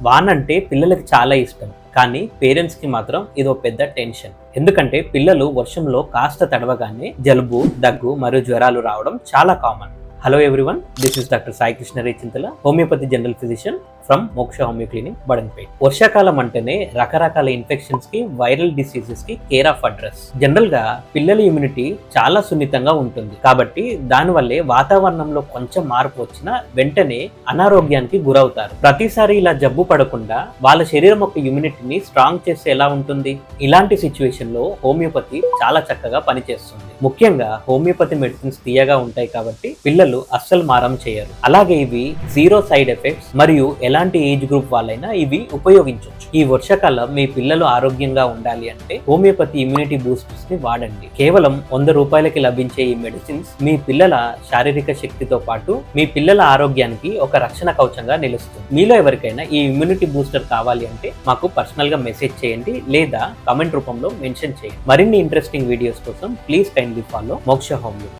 వాన అంటే పిల్లలకి చాలా ఇష్టం, కానీ పేరెంట్స్ కి మాత్రం ఇదో పెద్ద టెన్షన్. ఎందుకంటే పిల్లలు వర్షంలో కాస్త తడవగానే జలుబు, దగ్గు మరియు జ్వరాలు రావడం చాలా common. Hello everyone, this is doctor Sai Krishna Chintala, homeopathy general physician from మోక్ష హోమియో క్లినిక్, బడన్పేట్. వర్షాకాలం అంటేనే రకరకాల ఇన్ఫెక్షన్స్ కి, వైరల్ డిసీజెస్ కి కేర్ ఆఫ్ అడ్రస్. జనరల్ గా పిల్లల ఇమ్యూనిటీ చాలా సున్నితంగా ఉంటుంది, కాబట్టి దానివల్లే వాతావరణంలో కొంచెం మార్పు వచ్చినా వెంటనే అనారోగ్యానికి గురవుతారు. ప్రతిసారి ఇలా జబ్బు పడకుండా వాళ్ళ శరీరం యొక్క ఇమ్యూనిటీని స్ట్రాంగ్ చేస్తే ఎలా ఉంటుంది? ఇలాంటి సిచ్యువేషన్ లో హోమియోపతి చాలా చక్కగా పనిచేస్తుంది. ముఖ్యంగా హోమియోపతి మెడిసిన్స్ తీయగా ఉంటాయి కాబట్టి పిల్లలు అస్సలు మారం చేయరు. అలాగే ఇవి జీరో సైడ్ ఎఫెక్ట్స్ మరియు ఎలాంటి ఏజ్ గ్రూప్ వాళ్ళైనా ఇవి ఉపయోగించవచ్చు. ఈ వర్షాకాలం మీ పిల్లలు ఆరోగ్యంగా ఉండాలి అంటే హోమియోపతి ఇమ్యూనిటీ బూస్టర్స్ ని వాడండి. కేవలం 100 రూపాయలకి లభించే ఈ మెడిసిన్స్ మీ పిల్లల శారీరక శక్తితో పాటు మీ పిల్లల ఆరోగ్యానికి ఒక రక్షణ కవచంగా నిలుస్తుంది. మీలో ఎవరికైనా ఈ ఇమ్యూనిటీ బూస్టర్ కావాలి అంటే మాకు పర్సనల్ గా మెసేజ్ చేయండి లేదా కామెంట్ రూపంలో మెన్షన్ చేయండి. మరిన్ని ఇంట్రెస్టింగ్ వీడియోస్ కోసం ప్లీజ్ కైండ్లీ ఫాలో మోక్ష హోమియో.